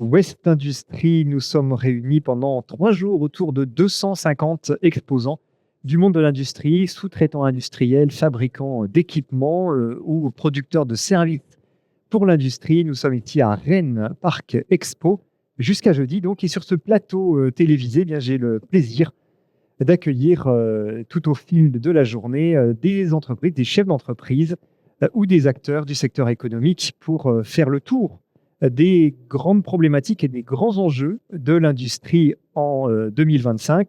West Industries, nous sommes réunis pendant 3 jours autour de 250 exposants du monde de l'industrie, sous-traitants industriels, fabricants d'équipements ou producteurs de services pour l'industrie. Nous sommes ici à Rennes Parc Expo jusqu'à jeudi. Donc, et sur ce plateau télévisé, j'ai le plaisir d'accueillir tout au fil de la journée des entreprises, des chefs d'entreprise ou des acteurs du secteur économique pour faire le tour des grandes problématiques et des grands enjeux de l'industrie en 2025.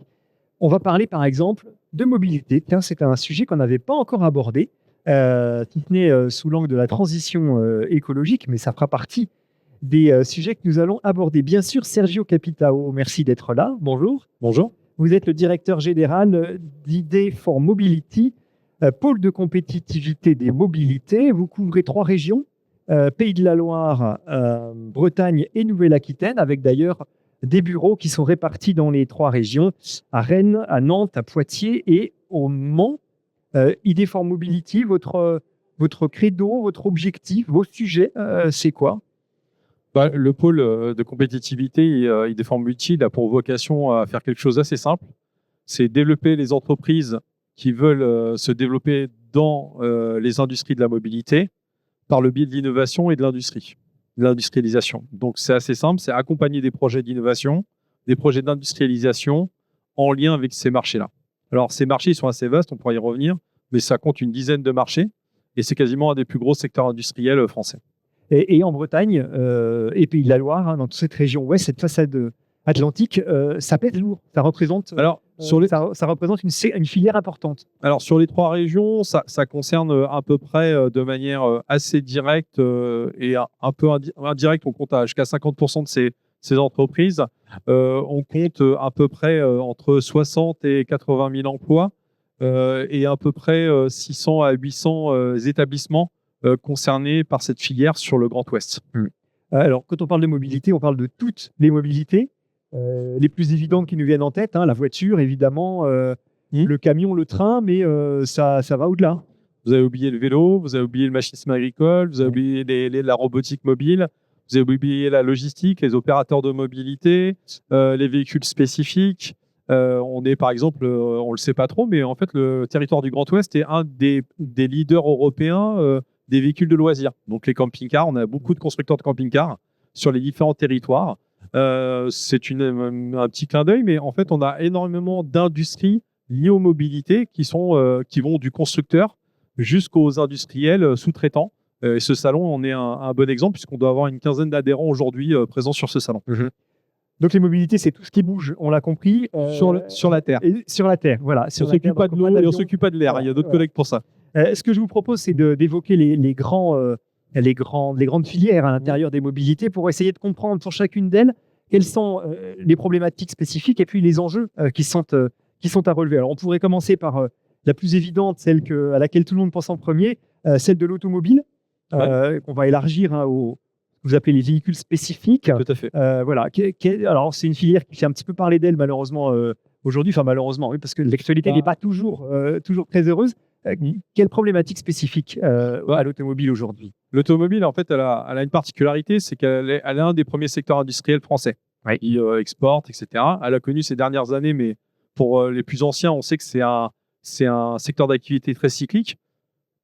On va parler par exemple de mobilité. Tiens, c'est un sujet qu'on n'avait pas encore abordé, si ce n'est sous l'angle de la transition écologique, mais ça fera partie des sujets que nous allons aborder. Bien sûr, Sergio Capitao, merci d'être là. Bonjour. Bonjour. Vous êtes le directeur général d'ID for Mobility, pôle de compétitivité des mobilités. Vous couvrez 3 régions, Pays de la Loire, Bretagne et Nouvelle-Aquitaine, avec d'ailleurs des bureaux qui sont répartis dans les 3 régions, à Rennes, à Nantes, à Poitiers et au Mans. ID for Mobility, votre credo, votre objectif, vos sujets, c'est quoi ? Le pôle de compétitivité ID for Mobility, il a pour vocation à faire quelque chose d'assez simple. C'est développer les entreprises qui veulent se développer dans les industries de la mobilité par le biais de l'innovation et de l'industrie, de l'industrialisation. Donc c'est assez simple, c'est accompagner des projets d'innovation, des projets d'industrialisation en lien avec ces marchés-là. Alors ces marchés sont assez vastes, on pourra y revenir, mais ça compte une dizaine de marchés et c'est quasiment un des plus gros secteurs industriels français. Et en Bretagne et Pays de la Loire, dans toute cette région ouest, cette façade atlantique, ça pèse lourd. Ça représente, ça représente une filière importante. Alors, sur les 3 régions, ça concerne à peu près de manière assez directe et un peu indirecte. On compte jusqu'à 50% de ces entreprises. On compte à peu près entre 60 et 80 000 emplois et à peu près 600 à 800 établissements concernés par cette filière sur le Grand Ouest. Alors, quand on parle de mobilité, on parle de toutes les mobilités. Les plus évidentes qui nous viennent en tête, la voiture, évidemment, le camion, le train, mais ça va au-delà. Vous avez oublié le vélo, vous avez oublié le machinisme agricole, vous avez oublié la robotique mobile, vous avez oublié la logistique, les opérateurs de mobilité, les véhicules spécifiques. On est, par exemple, on ne le sait pas trop, mais en fait, le territoire du Grand Ouest est un des leaders européens des véhicules de loisirs. Donc, les camping-cars, on a beaucoup de constructeurs de camping-cars sur les différents territoires. C'est un petit clin d'œil, mais en fait, on a énormément d'industries liées aux mobilités qui vont du constructeur jusqu'aux industriels sous-traitants. Et ce salon en est un bon exemple, puisqu'on doit avoir une quinzaine d'adhérents aujourd'hui présents sur ce salon. Donc, les mobilités, c'est tout ce qui bouge, on l'a compris. Sur la Terre. Et sur la Terre, voilà. On ne s'occupe pas de l'eau et on ne s'occupe pas de l'air. Il y a d'autres collègues pour ça. Ce que je vous propose, c'est d'évoquer les grandes filières à l'intérieur des mobilités pour essayer de comprendre pour chacune d'elles quelles sont les problématiques spécifiques et puis les enjeux qui sont à relever. Alors, on pourrait commencer par la plus évidente, celle à laquelle tout le monde pense en premier, celle de l'automobile, qu'on va élargir vous appelez les véhicules spécifiques. Tout à fait. Voilà. Alors, c'est une filière qui fait un petit peu parler d'elle, malheureusement, aujourd'hui. Enfin, malheureusement, oui, parce que l'actualité n'est pas toujours très heureuse. Quelle problématique spécifique à l'automobile aujourd'hui ? L'automobile, en fait, elle a une particularité, c'est qu'elle est un des premiers secteurs industriels français. Qui exporte, etc. Elle a connu ces dernières années, mais pour les plus anciens, on sait que c'est un secteur d'activité très cyclique.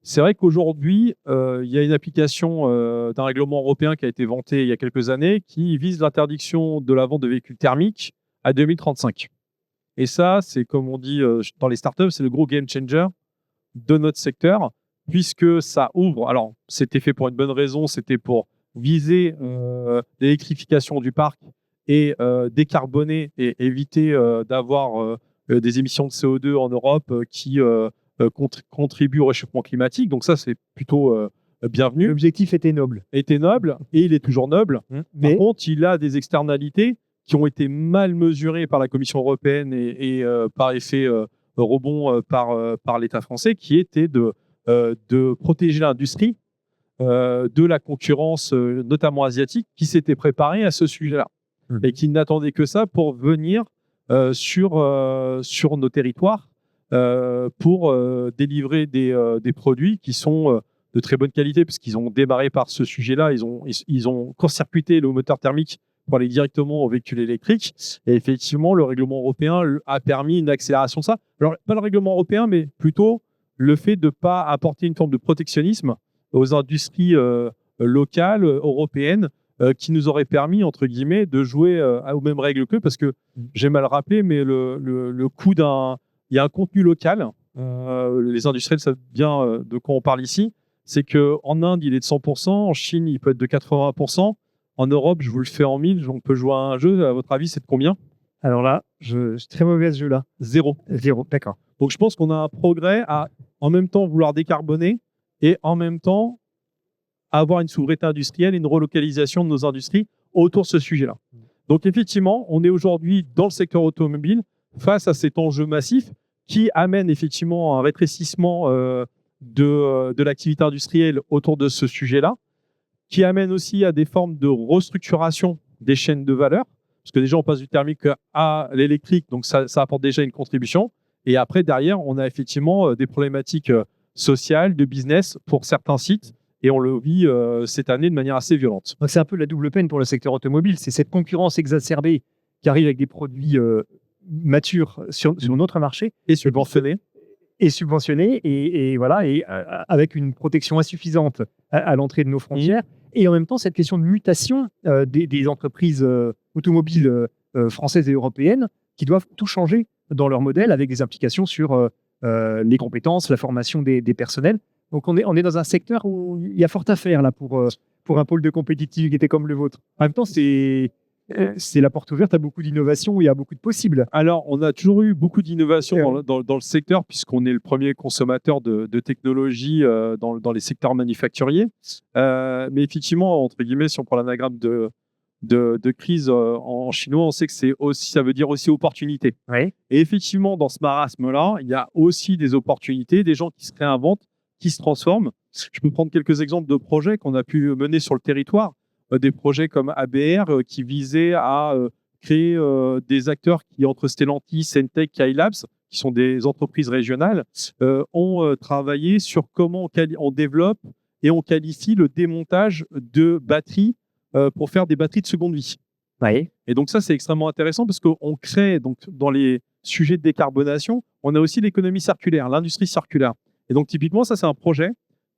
C'est vrai qu'aujourd'hui, il y a une application d'un règlement européen qui a été vanté il y a quelques années qui vise l'interdiction de la vente de véhicules thermiques à 2035. Et ça, c'est comme on dit dans les startups, c'est le gros game changer de notre secteur, puisque ça ouvre. Alors, c'était fait pour une bonne raison, c'était pour viser l'électrification du parc et décarboner et éviter d'avoir des émissions de CO2 en Europe qui contribuent au réchauffement climatique. Donc ça, c'est plutôt bienvenu. L'objectif était noble. Et il est toujours noble. Par contre, il a des externalités qui ont été mal mesurées par la Commission européenne et par effet rebond par l'État français, qui était de protéger l'industrie de la concurrence, notamment asiatique, qui s'était préparée à ce sujet-là et qui n'attendait que ça pour venir sur nos territoires pour délivrer des produits qui sont de très bonne qualité, puisqu'ils ont démarré par ce sujet-là. Ils ont court-circuité le moteur thermique pour aller directement aux véhicules électriques. Et effectivement, le règlement européen a permis une accélération de ça. Alors, pas le règlement européen, mais plutôt le fait de ne pas apporter une forme de protectionnisme aux industries locales, européennes, qui nous aurait permis, entre guillemets, de jouer aux mêmes règles qu'eux, parce que j'ai mal rappelé, mais le coût d'un... Il y a un contenu local, les industriels savent bien de quoi on parle ici, c'est qu'en Inde, il est de 100%, en Chine, il peut être de 80%, en Europe, je vous le fais en 1000, on peut jouer à un jeu, à votre avis, c'est de combien? Alors là, je suis très mauvais à ce jeu-là. 0. 0, d'accord. Donc je pense qu'on a un progrès à, en même temps, vouloir décarboner et en même temps, avoir une souveraineté industrielle et une relocalisation de nos industries autour de ce sujet-là. Donc effectivement, on est aujourd'hui dans le secteur automobile face à cet enjeu massif qui amène effectivement un rétrécissement de l'activité industrielle autour de ce sujet-là, qui amène aussi à des formes de restructuration des chaînes de valeur, parce que déjà on passe du thermique à l'électrique, donc ça apporte déjà une contribution. Et après, derrière, on a effectivement des problématiques sociales, de business pour certains sites. Et on le vit cette année de manière assez violente. C'est un peu la double peine pour le secteur automobile. C'est cette concurrence exacerbée qui arrive avec des produits matures sur notre marché. Et subventionnés. Et subventionnés, et voilà, et avec une protection insuffisante à l'entrée de nos frontières. Et en même temps, cette question de mutation des entreprises automobiles françaises et européennes qui doivent tout changer dans leur modèle avec des implications sur les compétences, la formation des personnels. Donc, on est dans un secteur où il y a fort à faire là, pour un pôle de compétitivité comme le vôtre. En même temps, c'est la porte ouverte à beaucoup d'innovations, il y a beaucoup de possibles. Alors, on a toujours eu beaucoup d'innovations dans le secteur, puisqu'on est le premier consommateur de technologie dans les secteurs manufacturiers. Mais effectivement, entre guillemets, si on prend l'anagramme de crise en chinois, on sait que ça veut dire aussi opportunité. Oui. Et effectivement, dans ce marasme-là, il y a aussi des opportunités, des gens qui se réinventent, qui se transforment. Je peux prendre quelques exemples de projets qu'on a pu mener sur le territoire, des projets comme ABR qui visaient à créer des acteurs qui, entre Stellantis, Centec, Skylabs, qui sont des entreprises régionales, ont travaillé sur comment on développe et on qualifie le démontage de batteries pour faire des batteries de seconde vie. Oui. Et donc ça, c'est extrêmement intéressant parce qu'on crée, donc, dans les sujets de décarbonation, on a aussi l'économie circulaire, l'industrie circulaire. Et donc typiquement, ça, c'est un projet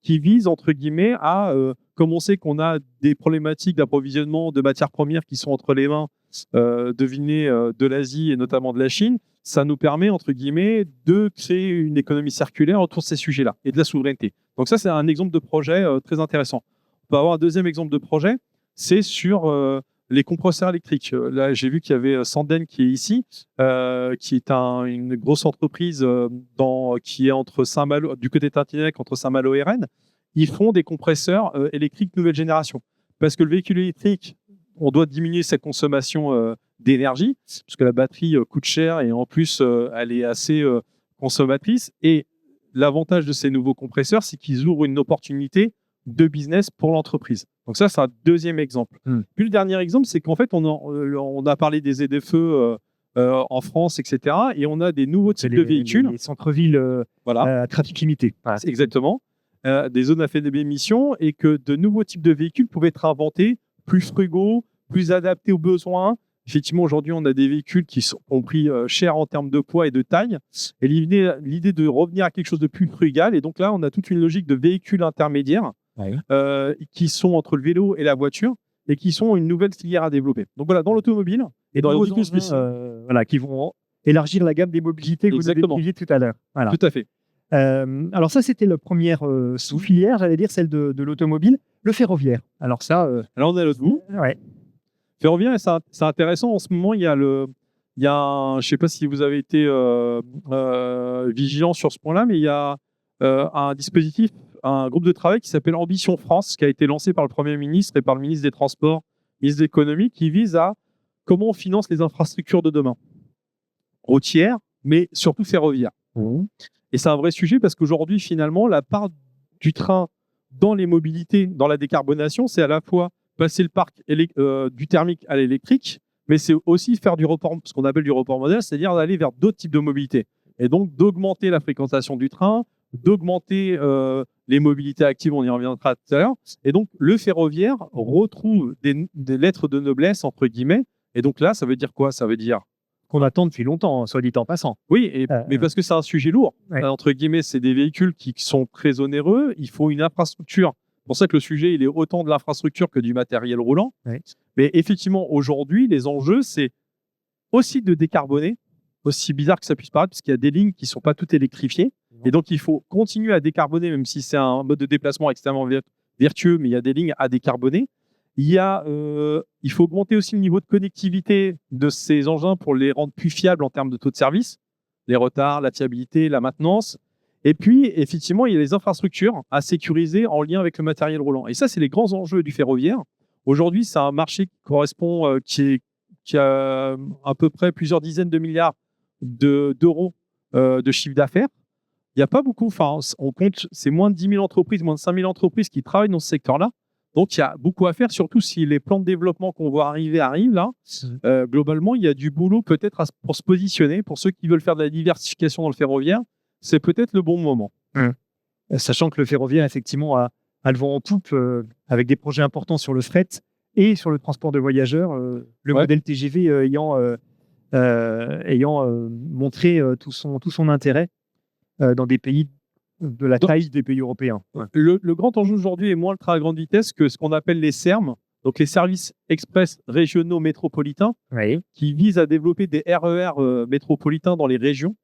qui vise, entre guillemets, à, comme on sait qu'on a des problématiques d'approvisionnement de matières premières qui sont entre les mains, devinez, de l'Asie et notamment de la Chine, ça nous permet, entre guillemets, de créer une économie circulaire autour de ces sujets-là et de la souveraineté. Donc ça, c'est un exemple de projet très intéressant. On peut avoir un deuxième exemple de projet, c'est sur les compresseurs électriques. Là, j'ai vu qu'il y avait Sanden qui est ici, qui est une grosse entreprise qui est entre Saint-Malo, du côté de Tintinec, entre Saint-Malo et Rennes. Ils font des compresseurs électriques nouvelle génération. Parce que le véhicule électrique, on doit diminuer sa consommation d'énergie, parce que la batterie coûte cher et en plus, elle est assez consommatrice. Et l'avantage de ces nouveaux compresseurs, c'est qu'ils ouvrent une opportunité de business pour l'entreprise. Donc ça, c'est un deuxième exemple. Puis le dernier exemple, c'est qu'en fait, on a parlé des ZFE en France, etc. Et on a des nouveaux types de véhicules. Les centres-villes à trafic limité. Voilà. Exactement. Des zones à faible émission, et que de nouveaux types de véhicules pouvaient être inventés, plus frugaux, plus adaptés aux besoins. Effectivement, aujourd'hui, on a des véhicules qui ont pris cher en termes de poids et de taille. Et l'idée de revenir à quelque chose de plus frugal. Et donc là, on a toute une logique de véhicules intermédiaires qui sont entre le vélo et la voiture et qui sont une nouvelle filière à développer. Donc voilà, dans l'automobile et dans les véhicules spécifiques. Qui vont élargir la gamme des mobilités que vous avez décriviez tout à l'heure. Voilà. Tout à fait. Alors ça, c'était la première sous-filière, j'allais dire, celle de l'automobile. Le ferroviaire. Alors ça... Là, on est à l'autre bout. Ouais. Ferroviaire, c'est intéressant. En ce moment, il y a je ne sais pas si vous avez été vigilant sur ce point-là, mais il y a un dispositif, un groupe de travail qui s'appelle Ambition France, qui a été lancé par le Premier ministre et par le ministre des Transports, ministre de l'Économie, qui vise à comment on finance les infrastructures de demain, routières, mais surtout ferroviaires. Et c'est un vrai sujet parce qu'aujourd'hui, finalement, la part du train dans les mobilités, dans la décarbonation, c'est à la fois passer le parc du thermique à l'électrique, mais c'est aussi faire du report, ce qu'on appelle du report modal, c'est-à-dire d'aller vers d'autres types de mobilité. Et donc, d'augmenter la fréquentation du train, d'augmenter les mobilités actives, on y reviendra tout à l'heure. Et donc, le ferroviaire retrouve des lettres de noblesse, entre guillemets. Et donc là, ça veut dire quoi? Ça veut dire qu'on attend depuis longtemps, soit dit en passant. Oui, mais parce que c'est un sujet lourd. Ouais. Entre guillemets, c'est des véhicules qui sont très onéreux. Il faut une infrastructure. C'est pour ça que le sujet, il est autant de l'infrastructure que du matériel roulant. Ouais. Mais effectivement, aujourd'hui, les enjeux, c'est aussi de décarboner, aussi bizarre que ça puisse paraître, parce qu'il y a des lignes qui ne sont pas toutes électrifiées. Et donc, il faut continuer à décarboner, même si c'est un mode de déplacement extrêmement vertueux, mais il y a des lignes à décarboner. Il faut augmenter aussi le niveau de connectivité de ces engins pour les rendre plus fiables en termes de taux de service, les retards, la fiabilité, la maintenance. Et puis, effectivement, il y a les infrastructures à sécuriser en lien avec le matériel roulant. Et ça, c'est les grands enjeux du ferroviaire. Aujourd'hui, c'est un marché qui correspond, qui a à peu près plusieurs dizaines de milliards d'euros de chiffre d'affaires. Il n'y a pas beaucoup, on compte, c'est moins de 10 000 entreprises, moins de 5 000 entreprises qui travaillent dans ce secteur-là. Donc, il y a beaucoup à faire, surtout si les plans de développement qu'on voit arrivent là. Globalement, il y a du boulot peut-être pour se positionner. Pour ceux qui veulent faire de la diversification dans le ferroviaire, c'est peut-être le bon moment. Sachant que le ferroviaire, effectivement, a le vent en poupe avec des projets importants sur le fret et sur le transport de voyageurs. Le modèle TGV ayant montré tout son intérêt dans des pays de la taille des pays européens. Le grand enjeu aujourd'hui est moins le train à grande vitesse que ce qu'on appelle les SERM, donc les services express régionaux métropolitains, qui visent à développer des RER métropolitains dans les régions.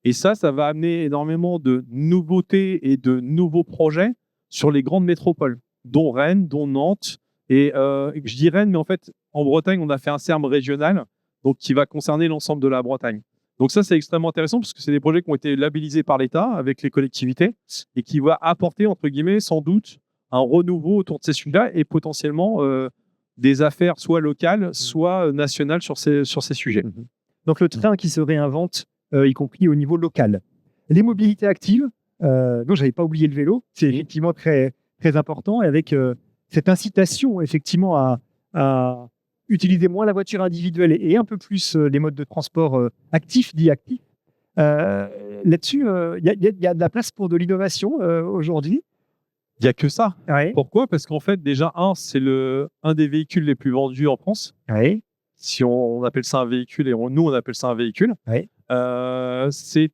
Et ça va amener énormément de nouveautés et de nouveaux projets sur les grandes métropoles, dont Rennes, dont Nantes. Et je dis Rennes, mais en fait, en Bretagne, on a fait un SERM régional, donc qui va concerner l'ensemble de la Bretagne. Donc ça, c'est extrêmement intéressant parce que c'est des projets qui ont été labellisés par l'État avec les collectivités et qui vont apporter, entre guillemets, sans doute, un renouveau autour de ces sujets-là et potentiellement des affaires soit locales, soit nationales sur ces sujets. Donc le train qui se réinvente, y compris au niveau local. Les mobilités actives, donc je n'avais pas oublié le vélo, c'est effectivement très, très important, et avec cette incitation effectivement à utiliser moins la voiture individuelle et un peu plus les modes de transport actifs, dits actifs. Là-dessus, il y a de la place pour de l'innovation aujourd'hui. Il n'y a que ça. Pourquoi? Parce qu'en fait, déjà, c'est un des véhicules les plus vendus en France. Si on appelle ça un véhicule, et nous, on appelle ça un véhicule. C'est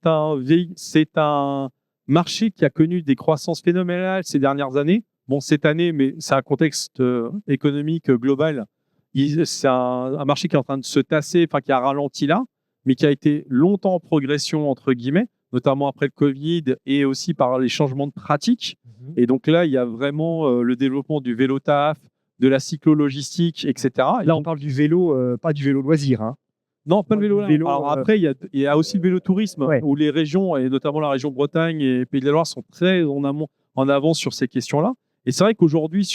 un marché qui a connu des croissances phénoménales ces dernières années. Bon, cette année, mais c'est un contexte économique global. C'est un marché qui est en train de se tasser, qui a ralenti là, mais qui a été longtemps en progression, entre guillemets, notamment après le Covid et aussi par les changements de pratiques. Et donc là, il y a vraiment le développement du vélo taf, de la cyclo-logistique, etc. Là, on parle du vélo, pas du vélo loisir. Non, pas le vélo. Alors après, il y a aussi le vélo tourisme, où les régions, et notamment la région Bretagne et Pays de la Loire, sont très en avance sur ces questions-là. Et c'est vrai qu'aujourd'hui,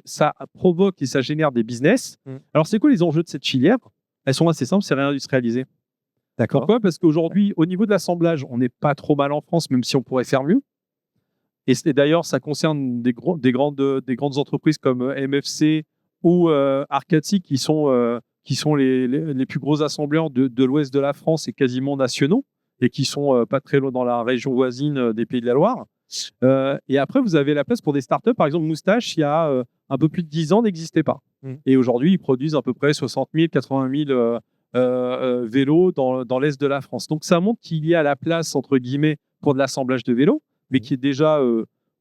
ça provoque et ça génère des business. Alors, c'est quoi les enjeux de cette filière? Elles sont assez simples, c'est réindustrialiser. D'accord. Pourquoi? Parce qu'aujourd'hui, au niveau de l'assemblage, on n'est pas trop mal en France, même si on pourrait faire mieux. Et d'ailleurs, ça concerne des grandes entreprises comme MFC ou Arcati, qui sont les plus gros assembleurs de l'ouest de la France et quasiment nationaux, et qui sont pas très loin dans la région voisine des Pays de la Loire. Et après, vous avez la place pour des startups. Par exemple, Moustache, il y a un peu plus de 10 ans, n'existait pas. Et aujourd'hui, ils produisent à peu près 60 000, 80 000 vélos dans l'est de la France. Donc, ça montre qu'il y a la place, entre guillemets, pour de l'assemblage de vélos, mais qui est déjà,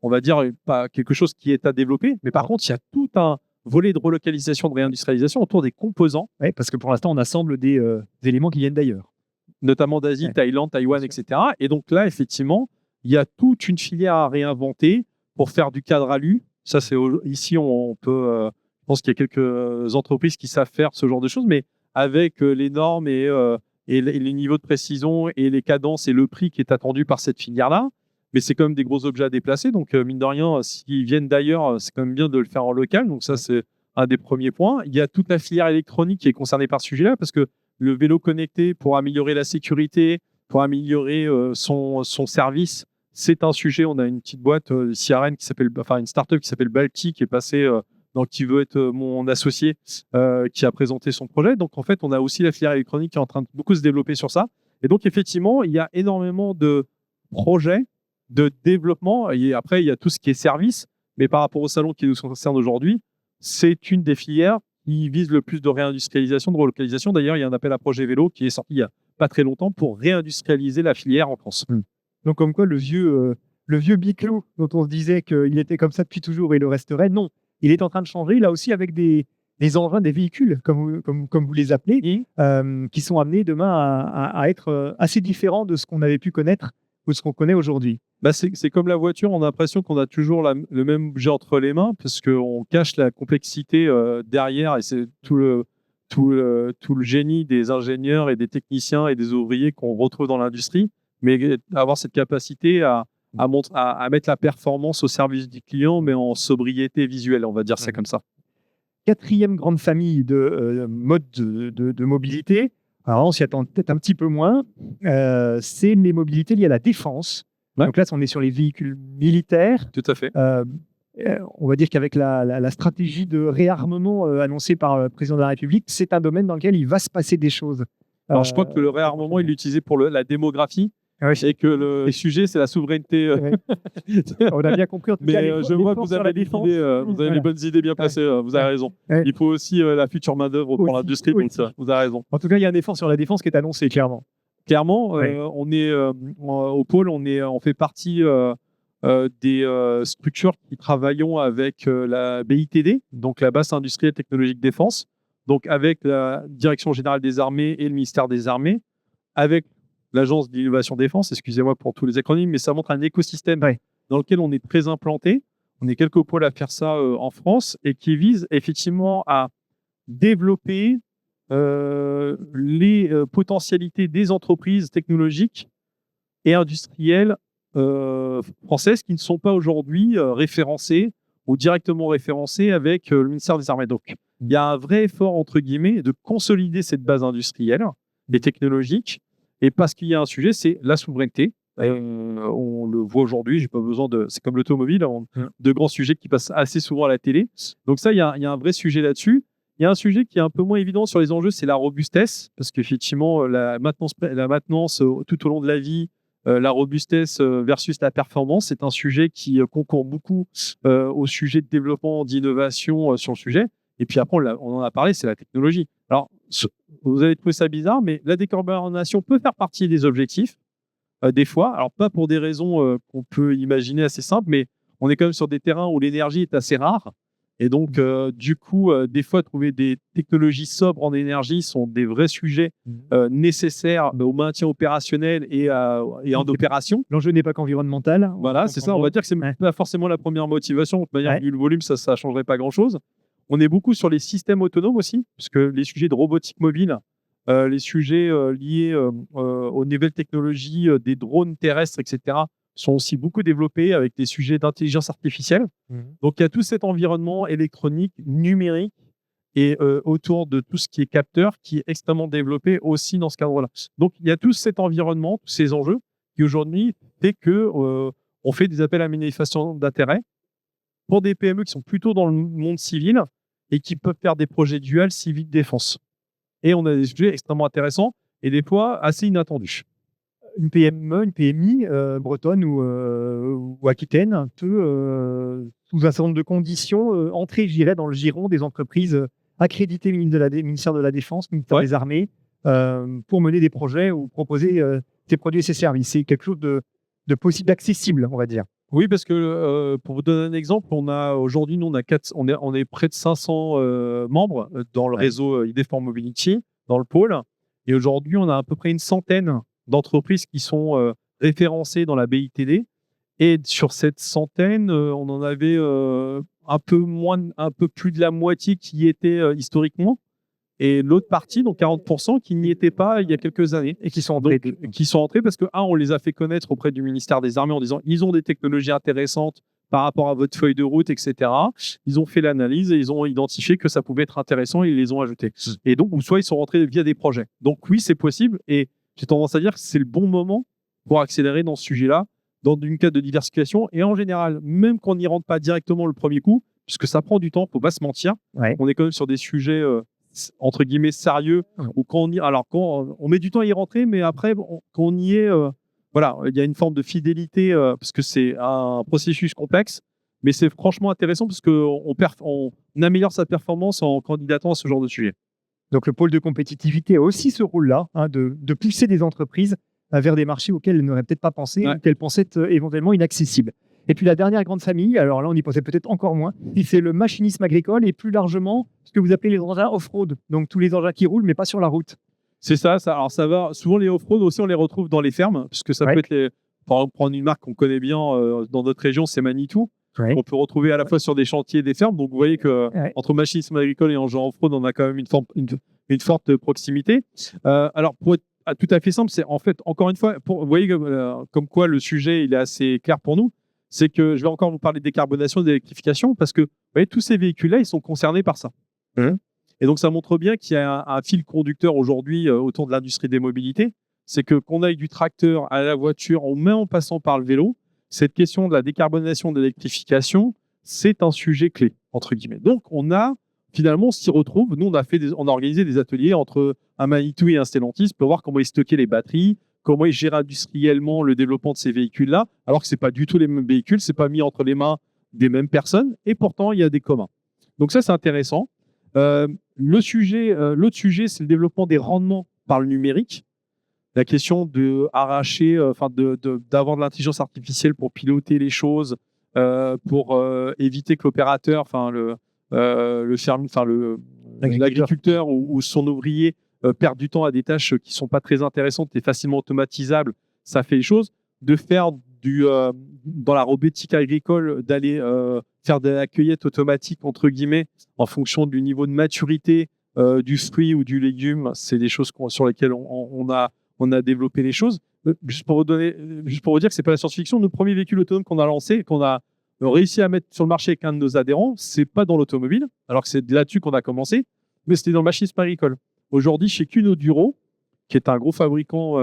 on va dire, pas quelque chose qui est à développer. Mais par contre, il y a tout un volet de relocalisation, de réindustrialisation autour des composants. Oui, parce que pour l'instant, on assemble des éléments qui viennent d'ailleurs. Notamment d'Asie, Thaïlande, Taïwan, etc. Et donc là, effectivement, il y a toute une filière à réinventer pour faire du cadre alu. Ça, ici, on peut. Je pense qu'il y a quelques entreprises qui savent faire ce genre de choses, mais avec les normes et les niveaux de précision et les cadences et le prix qui est attendu par cette filière-là. Mais c'est quand même des gros objets à déplacer. Donc, mine de rien, s'ils viennent d'ailleurs, c'est quand même bien de le faire en local. Donc, ça, c'est un des premiers points. Il y a toute la filière électronique qui est concernée par ce sujet-là, parce que le vélo connecté, pour améliorer la sécurité, pour améliorer son service, c'est un sujet. On a une petite boîte ici à Rennes une start-up qui s'appelle Balti, qui est passée, qui veut être mon associé, qui a présenté son projet. Donc, en fait, on a aussi la filière électronique qui est en train de beaucoup se développer sur ça. Et donc, effectivement, il y a énormément de projets de développement. Et après, il y a tout ce qui est service. Mais par rapport au salon qui nous concerne aujourd'hui, c'est une des filières qui vise le plus de réindustrialisation, de relocalisation. D'ailleurs, il y a un appel à projet vélo qui est sorti il n'y a pas très longtemps pour réindustrialiser la filière en France. Donc, comme quoi, le vieux Biclou, dont on se disait qu'il était comme ça depuis toujours et il le resterait, non. Il est en train de changer, là aussi, avec des engins, des véhicules, comme vous les appelez, qui sont amenés demain à être assez différents de ce qu'on avait pu connaître ou ce qu'on connaît aujourd'hui. C'est comme la voiture, on a l'impression qu'on a toujours le même objet entre les mains parce qu'on cache la complexité derrière et c'est tout le génie des ingénieurs et des techniciens et des ouvriers qu'on retrouve dans l'industrie, mais avoir cette capacité à mettre la performance au service du client, mais en sobriété visuelle, on va dire ça comme ça. Quatrième grande famille de modes de mobilité, alors on s'y attend peut-être un petit peu moins, c'est les mobilités liées à la défense. Ouais. Donc là, on est sur les véhicules militaires. Tout à fait. On va dire qu'avec la stratégie de réarmement annoncée par le président de la République, c'est un domaine dans lequel il va se passer des choses. Alors, je crois que le réarmement, il l'utilisait pour la démographie. Oui. Et que le sujet, c'est la souveraineté. Oui. On a bien compris. En tout cas, je vois que vous avez les bonnes idées bien placées. Vous avez raison. Ouais. Il faut aussi la future main-d'œuvre pour l'industrie. Donc, vous avez raison. En tout cas, il y a un effort sur la défense qui est annoncé, clairement. Clairement, on est au pôle, on fait partie des structures qui travaillons avec la BITD, donc la Base Industrielle Technologique Défense, donc avec la Direction Générale des Armées et le ministère des Armées, avec l'Agence d'innovation défense, excusez-moi pour tous les acronymes, mais ça montre un écosystème dans lequel on est très implanté. On est quelques pôles à faire ça en France et qui vise effectivement à développer les potentialités des entreprises technologiques et industrielles françaises qui ne sont pas aujourd'hui référencées ou directement référencées avec le ministère des Armées. Donc, il y a un vrai effort, entre guillemets, de consolider cette base industrielle et technologique. Et parce qu'il y a un sujet, c'est la souveraineté. On le voit aujourd'hui, j'ai pas besoin c'est comme l'automobile, de grands sujets qui passent assez souvent à la télé. Donc ça, il y a un vrai sujet là-dessus. Il y a un sujet qui est un peu moins évident sur les enjeux, c'est la robustesse, parce qu'effectivement, la maintenance tout au long de la vie, la robustesse versus la performance, c'est un sujet qui concourt beaucoup au sujet de développement, d'innovation sur le sujet. Et puis après, on en a parlé, c'est la technologie. Alors, vous allez trouver ça bizarre, mais la décarbonation peut faire partie des objectifs, des fois. Alors, pas pour des raisons qu'on peut imaginer assez simples, mais on est quand même sur des terrains où l'énergie est assez rare. Et donc, du coup, des fois, trouver des technologies sobres en énergie sont des vrais sujets nécessaires au maintien opérationnel et en opération. L'enjeu n'est pas qu'environnemental. Voilà, c'est ça. On va dire que ce n'est pas forcément la première motivation. De toute manière, vu le volume, ça ne changerait pas grand-chose. On est beaucoup sur les systèmes autonomes aussi, puisque les sujets de robotique mobile, les sujets liés aux nouvelles technologies des drones terrestres, etc., sont aussi beaucoup développés avec des sujets d'intelligence artificielle. Donc, il y a tout cet environnement électronique, numérique, et autour de tout ce qui est capteur, qui est extrêmement développé aussi dans ce cadre-là. Donc, il y a tout cet environnement, tous ces enjeux, qui aujourd'hui fait qu'on fait des appels à manifestation d'intérêt pour des PME qui sont plutôt dans le monde civil et qui peuvent faire des projets dual civil-défense. Et on a des sujets extrêmement intéressants et des fois assez inattendus. Une PME, une PMI bretonne ou aquitaine peut, sous un certain nombre de conditions, entrer, je dirais, dans le giron des entreprises accréditées ministère de la Défense, ministère des Armées, pour mener des projets ou proposer ses produits et ses services. C'est quelque chose de possible, d'accessible, on va dire. Oui, parce que pour vous donner un exemple, aujourd'hui, nous, on est près de 500 membres dans le réseau ID4 Mobility, dans le pôle. Et aujourd'hui, on a à peu près une centaine d'entreprises qui sont référencées dans la BITD. Et sur cette centaine, on en avait un peu plus de la moitié qui y était historiquement. Et l'autre partie, donc 40%, qui n'y étaient pas il y a quelques années. Et qui sont entrés. Qui sont entrés parce que, on les a fait connaître auprès du ministère des Armées en disant ils ont des technologies intéressantes par rapport à votre feuille de route, etc. Ils ont fait l'analyse et ils ont identifié que ça pouvait être intéressant et ils les ont ajoutés. Et donc, ou soit ils sont rentrés via des projets. Donc oui, c'est possible. Et j'ai tendance à dire que c'est le bon moment pour accélérer dans ce sujet-là, dans une cadre de diversification. Et en général, même qu'on n'y rentre pas directement le premier coup, puisque ça prend du temps, il ne faut pas se mentir. On est quand même sur des sujets entre guillemets sérieux, ou quand on met du temps à y rentrer, mais après, quand on y est, voilà, il y a une forme de fidélité parce que c'est un processus complexe, mais c'est franchement intéressant parce qu'on améliore sa performance en candidatant à ce genre de sujet. Donc le pôle de compétitivité a aussi ce rôle-là, de pousser des entreprises vers des marchés auxquels elles n'auraient peut-être pas pensé, ou qu'elles pensaient éventuellement inaccessibles. Et puis la dernière grande famille, alors là on y pensait peut-être encore moins, c'est le machinisme agricole et plus largement ce que vous appelez les engins off-road, donc tous les engins qui roulent mais pas sur la route. C'est ça. Alors ça va. Souvent les off-road aussi, on les retrouve dans les fermes, parce que ça peut être par exemple, prendre une marque qu'on connaît bien dans notre région, c'est Manitou. On peut retrouver à la fois sur des chantiers et des fermes. Donc vous voyez que entre machinisme agricole et engins off-road, on a quand même une forte proximité. Alors pour être tout à fait simple, c'est en fait encore une fois, vous voyez comme quoi le sujet il est assez clair pour nous. C'est que je vais encore vous parler de décarbonation, d'électrification, parce que vous voyez, tous ces véhicules-là, ils sont concernés par ça. Et donc, ça montre bien qu'il y a un fil conducteur aujourd'hui autour de l'industrie des mobilités. C'est que qu'on aille du tracteur à la voiture, ou même en passant par le vélo, cette question de la décarbonation, de l'électrification, c'est un sujet clé, entre guillemets. Donc, finalement, on s'y retrouve. Nous, on a organisé des ateliers entre un Manitou et un Stellantis pour voir comment ils stockaient les batteries, comment ils gèrent industriellement le développement de ces véhicules-là, alors que ce n'est pas du tout les mêmes véhicules, ce n'est pas mis entre les mains des mêmes personnes, et pourtant, il y a des communs. Donc ça, c'est intéressant. L'autre sujet, c'est le développement des rendements par le numérique. La question d'avoir de l'intelligence artificielle pour piloter les choses, pour éviter que l'opérateur, l'agriculteur ou son ouvrier perdent du temps à des tâches qui ne sont pas très intéressantes et facilement automatisables. Ça fait les choses. De faire dans la robotique agricole, d'aller faire de la cueillette automatique, entre guillemets, en fonction du niveau de maturité du fruit ou du légume, c'est des choses sur lesquelles on a développé les choses. Juste pour vous dire que ce n'est pas la science-fiction, notre premier véhicule autonome qu'on a lancé, qu'on a réussi à mettre sur le marché avec un de nos adhérents, ce n'est pas dans l'automobile, alors que c'est là-dessus qu'on a commencé, mais c'était dans le machinisme agricole. Aujourd'hui, chez Kuno Duro, qui est un gros fabricant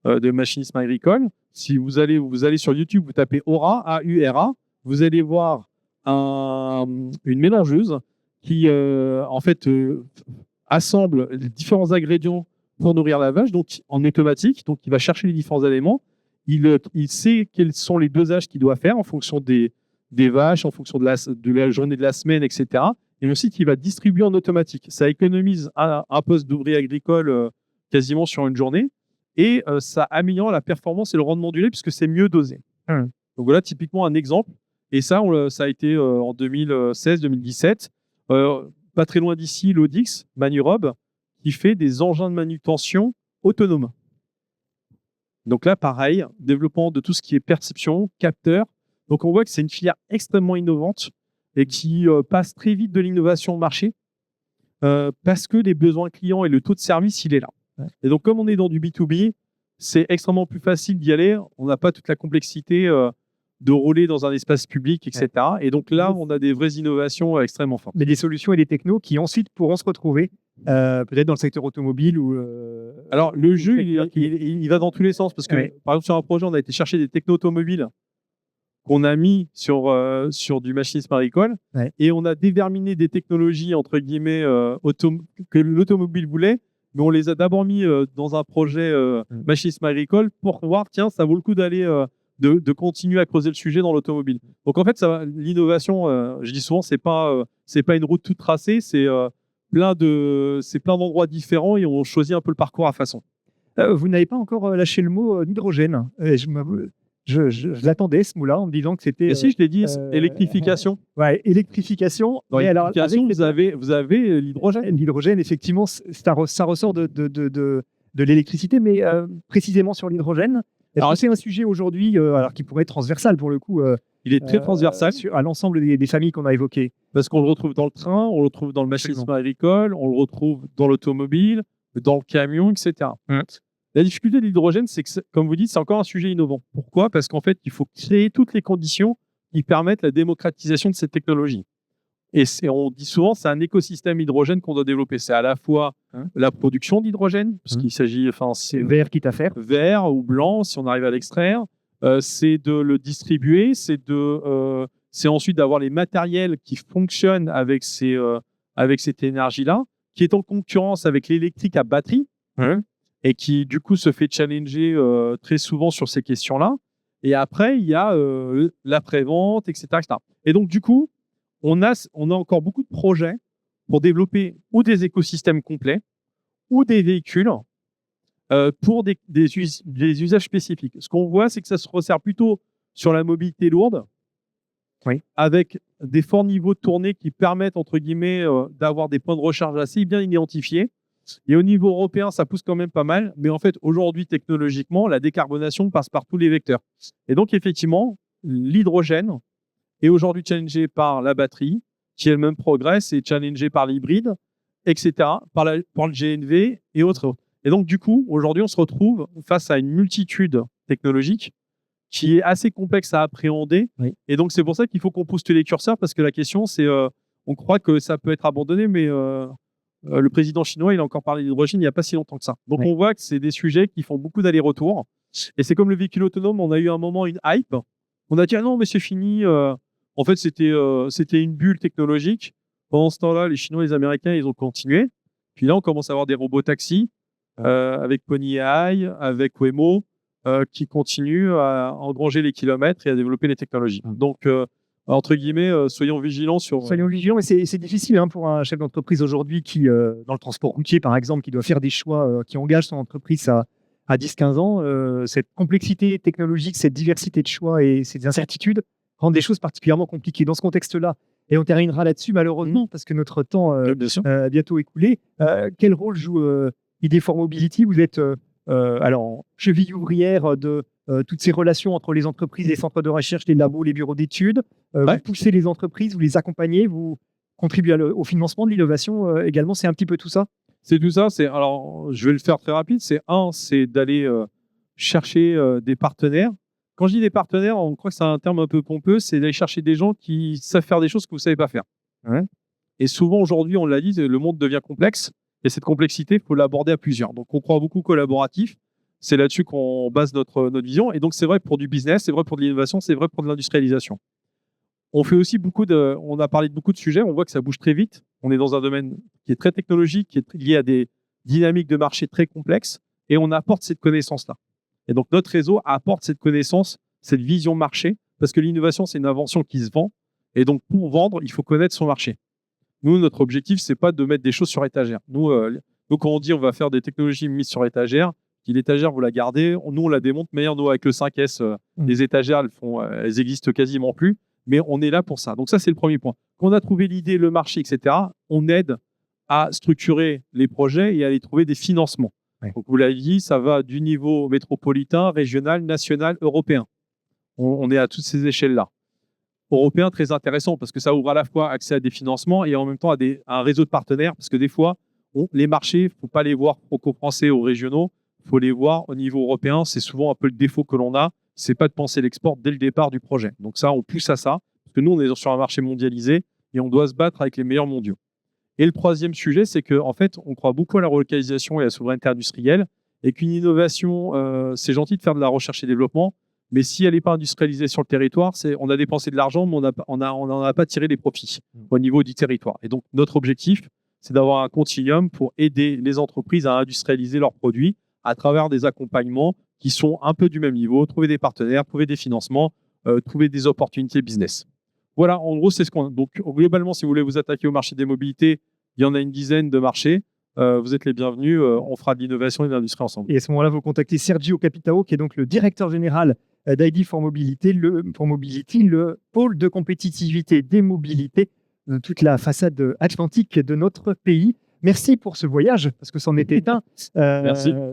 de machinisme agricole, si vous allez sur YouTube, vous tapez Aura, A-U-R-A, vous allez voir une mélangeuse qui assemble les différents ingrédients pour nourrir la vache, donc en automatique, donc il va chercher les différents éléments, il sait quels sont les dosages qu'il doit faire en fonction des vaches, en fonction de la journée de la semaine, etc. Et ensuite, il va distribuer en automatique. Ça économise un poste d'ouvrier agricole quasiment sur une journée, et ça améliore la performance et le rendement du lait puisque c'est mieux dosé. Donc voilà typiquement un exemple. Et ça, ça a été en 2016-2017. Pas très loin d'ici, l'Audix, Manurob, qui fait des engins de manutention autonomes. Donc là, pareil, développement de tout ce qui est perception, capteur. Donc on voit que c'est une filière extrêmement innovante et qui passe très vite de l'innovation au marché parce que les besoins clients et le taux de service, il est là. Et donc, comme on est dans du B2B, c'est extrêmement plus facile d'y aller. On n'a pas toute la complexité de rouler dans un espace public, etc. Et donc là, on a des vraies innovations extrêmement fortes. Mais des solutions et des technos qui ensuite pourront se retrouver peut-être dans le secteur automobile ou... Alors, le jeu, il va dans tous les sens parce que, par exemple, sur un projet, on a été chercher des technos automobiles qu'on a mis sur du machinisme agricole et on a déverminé des technologies, entre guillemets, que l'automobile voulait, mais on les a d'abord mis dans un projet machinisme agricole pour voir, tiens, ça vaut le coup d'aller de continuer à creuser le sujet dans l'automobile. Donc en fait, l'innovation, je dis souvent, c'est pas une route toute tracée, c'est plein d'endroits différents et on choisit un peu le parcours à façon. Vous n'avez pas encore lâché le mot hydrogène. Je l'attendais ce mot-là en me disant que c'était. Si, je l'ai dit, électrification. Ouais, électrification. Dans l'électrification, vous avez l'hydrogène. L'hydrogène, effectivement, ça ressort de l'électricité, mais précisément sur l'hydrogène. Alors, c'est un sujet aujourd'hui qui pourrait être transversal pour le coup. Il est très transversal à l'ensemble des familles qu'on a évoquées. Parce qu'on le retrouve dans le train, on le retrouve dans le machinisme agricole, on le retrouve dans l'automobile, dans le camion, etc. La difficulté de l'hydrogène, c'est que, comme vous dites, c'est encore un sujet innovant. Pourquoi ? Parce qu'en fait, il faut créer toutes les conditions qui permettent la démocratisation de cette technologie. Et on dit souvent, c'est un écosystème hydrogène qu'on doit développer. C'est à la fois la production d'hydrogène, parce qu'il s'agit... C'est vert quitte à faire. Vert ou blanc, si on arrive à l'extraire. C'est de le distribuer, c'est ensuite d'avoir les matériels qui fonctionnent avec cette énergie-là, qui est en concurrence avec l'électrique à batterie. et qui, du coup, se fait challenger très souvent sur ces questions-là. Et après, il y a l'après-vente, etc., etc. Et donc, du coup, on a encore beaucoup de projets pour développer ou des écosystèmes complets ou des véhicules pour des usages spécifiques. Ce qu'on voit, c'est que ça se resserre plutôt sur la mobilité lourde, avec des forts niveaux de tournée qui permettent, entre guillemets, d'avoir des points de recharge assez bien identifiés. Et au niveau européen, ça pousse quand même pas mal. Mais en fait, aujourd'hui, technologiquement, la décarbonation passe par tous les vecteurs. Et donc, effectivement, l'hydrogène est aujourd'hui challengé par la batterie, qui elle-même progresse, et challengé par l'hybride, etc., par le GNV et autres. Et donc, du coup, aujourd'hui, on se retrouve face à une multitude technologique qui est assez complexe à appréhender. Et donc, c'est pour ça qu'il faut qu'on pousse tous les curseurs, parce que la question, c'est, on croit que ça peut être abandonné, mais le président chinois, il a encore parlé d'hydrogène il n'y a pas si longtemps que ça. Donc, on voit que c'est des sujets qui font beaucoup d'allers-retours. Et c'est comme le véhicule autonome, on a eu un moment une hype. On a dit, ah non, mais c'est fini. En fait, c'était une bulle technologique. Pendant ce temps-là, les Chinois et les Américains, ils ont continué. Puis là, on commence à avoir des robots taxis avec Pony AI, avec Waymo, qui continuent à engranger les kilomètres et à développer les technologies. Donc, entre guillemets, soyons vigilants sur... Soyons vigilants, mais c'est difficile pour un chef d'entreprise aujourd'hui qui, dans le transport routier par exemple, qui doit faire des choix, qui engage son entreprise à 10-15 ans. Cette complexité technologique, cette diversité de choix et ces incertitudes rendent des choses particulièrement compliquées. Dans ce contexte-là, et on terminera là-dessus malheureusement, parce que notre temps est bientôt écoulé, quel rôle joue ID4 Mobility? Vous êtes alors cheville ouvrière de toutes ces relations entre les entreprises, les centres de recherche, les labos, les bureaux d'études. Vous poussez les entreprises, vous les accompagnez, vous contribuez au financement de l'innovation également. C'est un petit peu tout ça? C'est tout ça. Alors, je vais le faire très rapide. C'est d'aller chercher des partenaires. Quand je dis des partenaires, on croit que c'est un terme un peu pompeux. C'est d'aller chercher des gens qui savent faire des choses que vous ne savez pas faire. Et souvent, aujourd'hui, on l'a dit, le monde devient complexe. Et cette complexité, il faut l'aborder à plusieurs. Donc, on croit beaucoup collaboratif. C'est là-dessus qu'on base notre vision. Et donc, c'est vrai pour du business, c'est vrai pour de l'innovation, c'est vrai pour de l'industrialisation. On fait aussi on a parlé de beaucoup de sujets. On voit que ça bouge très vite. On est dans un domaine qui est très technologique, qui est lié à des dynamiques de marché très complexes. Et on apporte cette connaissance-là. Et donc, notre réseau apporte cette connaissance, cette vision marché. Parce que l'innovation, c'est une invention qui se vend. Et donc, pour vendre, il faut connaître son marché. Nous, notre objectif, c'est pas de mettre des choses sur étagère. Nous, quand on dit on va faire des technologies mises sur étagère, l'étagère, vous la gardez. Nous, on la démonte. Meilleur, nous, avec le 5S, les étagères, elles existent quasiment plus. Mais on est là pour ça. Donc ça, c'est le premier point. Quand on a trouvé l'idée, le marché, etc., on aide à structurer les projets et à aller trouver des financements. Donc, vous l'avez dit, ça va du niveau métropolitain, régional, national, européen. On est à toutes ces échelles-là. Européen, très intéressant, parce que ça ouvre à la fois accès à des financements et en même temps à un réseau de partenaires, parce que des fois, les marchés, il ne faut pas les voir franco-français ou régionaux, il faut les voir au niveau européen. C'est souvent un peu le défaut que l'on a, c'est pas de penser l'export dès le départ du projet. Donc ça, on pousse à ça, parce que nous, on est sur un marché mondialisé et on doit se battre avec les meilleurs mondiaux. Et le troisième sujet, c'est qu'en fait, on croit beaucoup à la relocalisation et à la souveraineté industrielle, et qu'une innovation, c'est gentil de faire de la recherche et développement, mais si elle n'est pas industrialisée sur le territoire, on a dépensé de l'argent, mais on n'en a pas tiré les profits au niveau du territoire. Et donc, notre objectif, c'est d'avoir un continuum pour aider les entreprises à industrialiser leurs produits à travers des accompagnements qui sont un peu du même niveau, trouver des partenaires, trouver des financements, trouver des opportunités business. Voilà, en gros, c'est ce qu'on a. Donc, globalement, si vous voulez vous attaquer au marché des mobilités, il y en a une dizaine de marchés. Vous êtes les bienvenus. On fera de l'innovation et de l'industrie ensemble. Et à ce moment-là, vous contactez Sergio Capitao, qui est donc le directeur général d'ID4 Mobility, le pôle de compétitivité des mobilités de toute la façade atlantique de notre pays. Merci pour ce voyage, parce que c'en était un,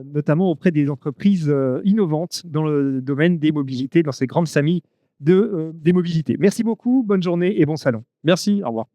notamment auprès des entreprises innovantes dans le domaine des mobilités, dans ces grandes familles des mobilités. Merci beaucoup, bonne journée et bon salon. Merci, au revoir.